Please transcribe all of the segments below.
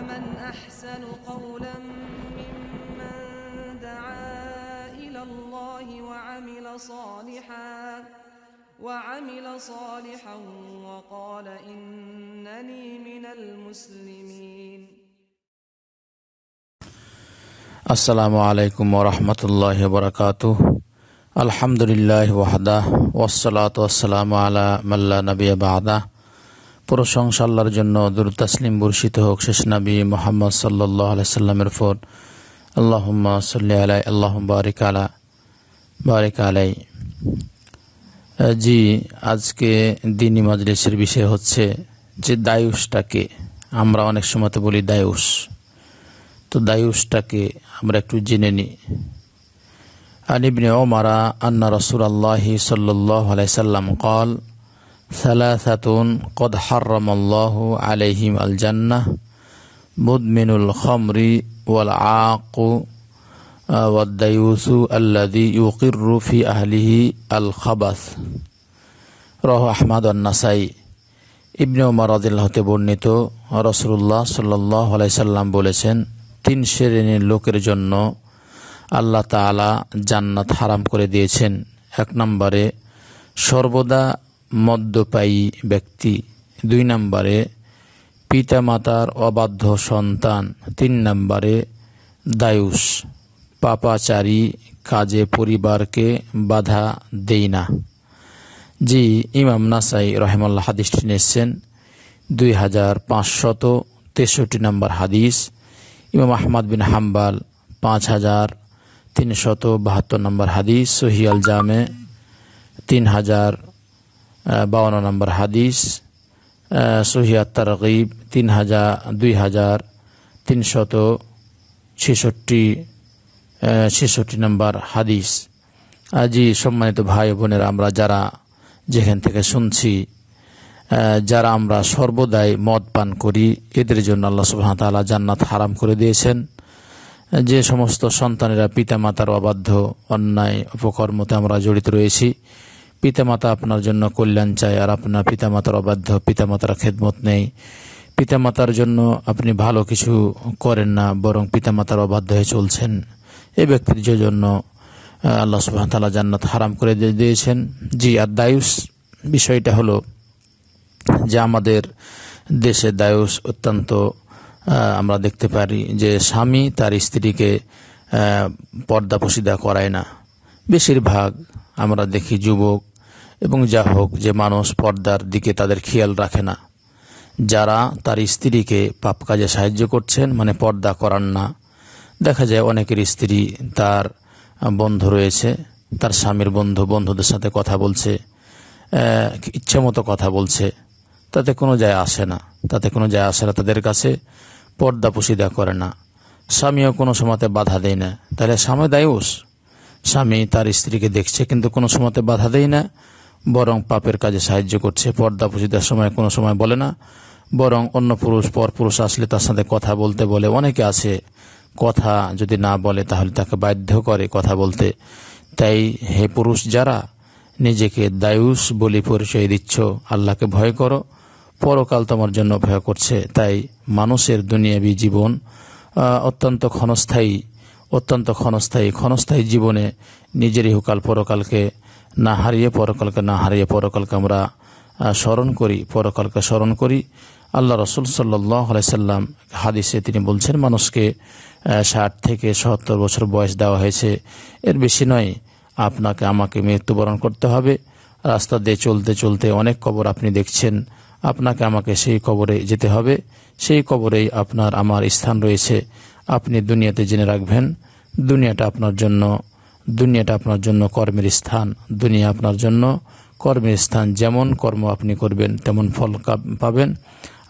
ومن أحسن قولا ممن دعا إلى الله وعمل صالحا وقال إنني من المسلمين. আসসালামু আলাইকুম ওয়া রাহমাতুল্লাহি ওয়া বারাকাতুহু। আলহামদুলিল্লাহি ওয়াহদাহ ওয়াসসালাতু ওয়াসসালামু আলা মান লা নাবিয়্যা বা'দাহ। প্রশংসা আল্লাহর জন্য, দরুদ তাসলিম বর্ষিত হোক শেষ নবী মুহাম্মদ সাল্লাল্লাহু আলাইহি সাল্লামের উপর। আল্লাহুম্মা সাল্লি আলাইহি আল্লাহুম্মা বারিক আলাইহি। জি, আজকে দ্বীনি মাজলিসের বিষয় হচ্ছে যে দায়ুসটাকে আমরা অনেক সময় তো বলি দায়ুস, তো দায়ুসটাকে আমরা একটু জেনে নিই। আন ইবনে ওমর আন্না রাসূলুল্লাহি সাল্লাল্লাহু আলাইহি সাল্লাম قال ثلاثة قد حرم الله عليهم الجنة مدمن الخمر والعاق والديوث الذي يقر في أهله الخبث রাহ আহমদ আন-নাসাই। ইবনে ওমর রাদিয়াল্লাহু তাআলা বর্ণিত, রাসূলুল্লাহ সাল্লাল্লাহু আলাইহি সাল্লাম বলেছেন, তিন শ্রেণীর লোকের জন্য আল্লাহ তাআলা জান্নাত হারাম করে দিয়েছেন। এক নম্বরে সর্বদা মদ্যপায়ী ব্যক্তি, দুই নম্বরে পিতামাতার অবাধ্য সন্তান, তিন নম্বরে দায়ুস পাপাচারী কাজে পরিবারকে বাধা দেয় না। জি, ইমাম নাসাই রাহিমাহুল্লাহ হাদিসটি নিয়েছেন 2563 নম্বর হাদিস। ইমাম আহমদ বিন হাম্বাল 5372 নম্বর হাদিস, সহিহ আল জামে 3052 নম্বর হাদিস, সহিহ আত-তারগীব 2366 নম্বর হাদিস। আজি সম্মানিত ভাই বোনেরা, আমরা যারা যেখান থেকে শুনছি, যারা আমরা সর্বদাই মদ পান করি, এদের জন্য আল্লাহ সুবহানাহু ওয়া তাআলা জান্নাত হারাম করে দিয়েছেন। যে সমস্ত সন্তানেরা পিতামাতার অবাধ্য অন্যায় অপকর্মতে আমরা জড়িত রয়েছি, পিতামাতা আপনার জন্য কল্যাণ চায় আর আপনার পিতামাতার অবাধ্য, পিতামাতার খেদমত নেই, পিতামাতার জন্য আপনি ভালো কিছু করেন না, বরং পিতামাতার অবাধ্য হয়ে চলছেন, এই ব্যক্তির জন্য আল্লাহ সুবহানাহু ওয়া তাআলা জান্নাত হারাম করে দিয়েছেন। জি, আর দায়ুস বিষয়টা হলো যে আমাদের দেশে দায়ুস অত্যন্ত আমরা দেখতে পারি যে স্বামী তার স্ত্রীকে পর্দাপশিদা করায় না। বেশিরভাগ আমরা দেখি যুবক এবং যা হোক, যে মানুষ পর্দার দিকে তাদের খেয়াল রাখে না। যারা তার স্ত্রীকে পাপ কাজে সাহায্য করছেন, মানে পর্দা করান না, দেখা যায় অনেকের স্ত্রী তার বন্ধু রয়েছে, তার স্বামীর বন্ধুদের সাথে কথা বলছে, ইচ্ছা মতো কথা বলছে, তাতে কোনো যায় আসে না, তাদের কাছে পর্দাপশিদা করে না, স্বামীও কোনো সময়তে বাধা দেয় না। তাহলে স্বামী দায়ুস, স্বামী তার স্ত্রীকে দেখছে কিন্তু কোনো সময়তে বাধা দেয় না, বরং পাপের কাজে সাহায্য করছে। পর্দাপশিদার সময় কোনো সময় বলে না, বরং অন্য পরপুরুষ আসলে তার সাথে কথা বলতে বলে। অনেকে আছে কথা যদি না বলে তাহলে তাকে বাধ্য করে কথা বলতে। তাই হে পুরুষ, যারা নিজেকে দায়ুস বলে পরিচয় দিচ্ছ, আল্লাহকে ভয় করো, পরকাল তোমার জন্য ভয় করছে। তাই মানুষের দুনিয়াবী জীবন অত্যন্ত ক্ষণস্থায়ী জীবনে নিজের ইহকাল পরকালকে না হারিয়ে পরকালকে আমরা পরকালকে স্মরণ করি। আল্লাহ রাসূল সাল্লাল্লাহু আলাইহি সাল্লাম হাদিসে তিনি বলছেন, মানুষকে 60 থেকে 70 বছর বয়স দেওয়া হয়েছে, এর বেশি নয়। আপনাকে আমাকে মৃত্যুবরণ করতে হবে। রাস্তা দিয়ে চলতে চলতে অনেক কবর আপনি দেখছেন, আপনাকে আমাকে সেই কবরে যেতে হবে, সেই কবরেই আপনার আমার স্থান রয়েছে। আপনি দুনিয়াতে জেনে রাখবেন, দুনিয়াটা আপনার জন্য কর্মের স্থান, দুনিয়া আপনার জন্য কর্মের স্থান। যেমন কর্ম আপনি করবেন তেমন ফল পাবেন,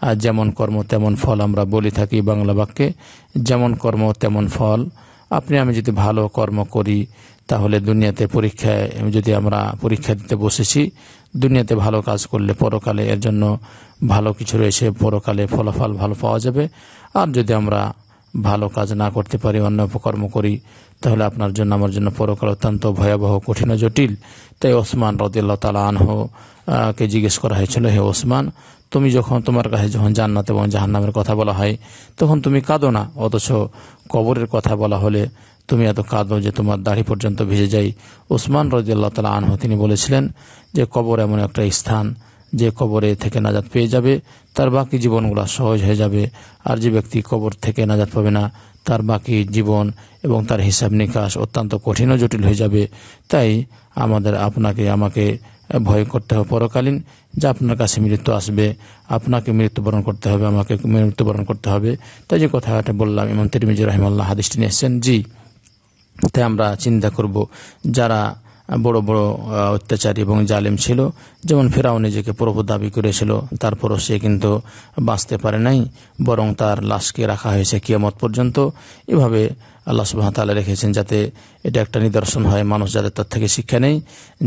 আর যেমন কর্ম তেমন ফল আমরা বলে থাকি বাংলা বাক্যে, যেমন কর্ম তেমন ফল। আমি যদি ভালো কর্ম করি, তাহলে দুনিয়াতে যদি আমরা পরীক্ষা দিতে বসেছি, দুনিয়াতে ভালো কাজ করলে পরকালে এর জন্য ভালো কিছু রয়েছে, পরকালে ফলাফল ভালো পাওয়া যাবে। আর যদি আমরা ভালো কাজ না করতে পারি, অন্য অপকর্ম করি, তাহলে আপনার জন্য আমার জন্য পরকাল অত্যন্ত ভয়াবহ, কঠিন ও জটিল। তাই ওসমান রাদিয়াল্লাহু তাআলা আনহু কে জিজ্ঞেস করা হয়েছিল, হে ওসমান, তুমি যখন তোমার কাছে যখন জান্নাত এবং জাহান্নামের কথা বলা হয় তখন তুমি কাঁদো না, অথচ কবরের কথা বলা হলে তুমি এত কাঁদো যে তোমার দাড়ি পর্যন্ত ভিজে যায়। উসমান রাদিয়াল্লাহু তাআলা আনহু তিনি বলেছিলেন যে কবর এমন একটা স্থান যে কবরে থেকে নাজাত পেয়ে যাবে তার বাকি জীবনগুলো সহজ হয়ে যাবে, আর যে ব্যক্তি কবর থেকে নাজাত পাবে না তার বাকি জীবন এবং তার হিসাব নিকাশ অত্যন্ত কঠিন ও জটিল হয়ে যাবে। তাই আমাদের আপনাকে আমাকে ভয় করতে হবে পরকালীন, যে আপনার কাছে মৃত্যু আসবে, আপনাকে মৃত্যুবরণ করতে হবে, আমাকে মৃত্যুবরণ করতে হবে। তাই যে কথাটা বললাম ইমাম তিরমিজি রাহিমাহুল্লাহ হাদিসটি নিয়ে এসেছেন। জি, তাই আমরা চিন্তা করব যারা বড় বড় অত্যাচারী এবং জালিম ছিল, যেমন ফেরাউন নিজেকে প্রভু দাবি করেছিল, তারপরও সে কিন্তু বাঁচতে পারে নাই, বরং তার লাশকে রাখা হয়েছে কিয়ামত পর্যন্ত। এভাবে আল্লাহ সুবহানাহু ওয়া তাআলা রেখেছেন যাতে এটা একটা নিদর্শন হয়, মানুষ যাদের তার থেকে শিক্ষা নেই,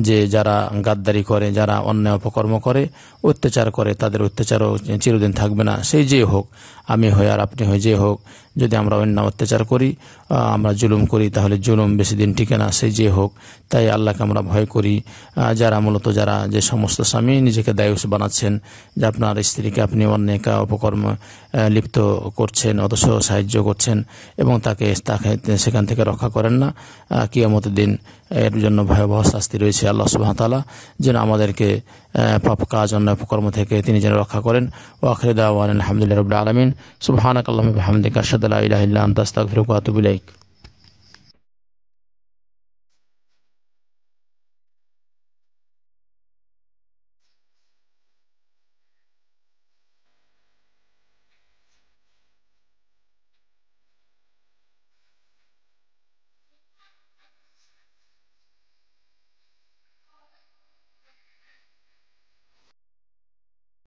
যে যারা গাদ্দারি করে, যারা অন্যায় অপকর্ম করে, অত্যাচার করে, তাদের অত্যাচারও চিরদিন থাকবে না। সেই যে হোক, আমি হই আর আপনি হই, যে হোক, যদি আমরা অন্যায় অত্যাচার করি, আমরা জুলুম করি, তাহলে জুলুম বেশি দিন টিকে না, সেই যে হোক। তাই আল্লাহকে আমরা ভয় করি। যারা মূলত যারা যে সমস্ত স্বামী নিজেকে দায়ুস বানাচ্ছেন যে আপনার স্ত্রীকে আপনি অন্যায় অপকর্ম লিপ্ত করছেন, অথচ সাহায্য করছেন এবং তাকে সেখান থেকে রক্ষা করেন না, কিয়ামতের দিন এর জন্য ভয়াবহ শাস্তি রয়েছে। আল্লাহ সুবহানাহু ওয়া তাআলা যেন আমাদেরকে পাপ কাজ অন্যায় অপকর্ম থেকে তিনি যেন রক্ষা করেন। ওয়া আখিরু দাওয়ানা আলহামদুলিল্লাহি রাব্বিল আলামিন। সুবহানাকাল্লাহুম্মা ওয়া বিহামদিকা আশহাদু আল্লা ইলাহা ইল্লা আনতা আস্তাগফিরুকা ওয়া আতুবু ইলাইক।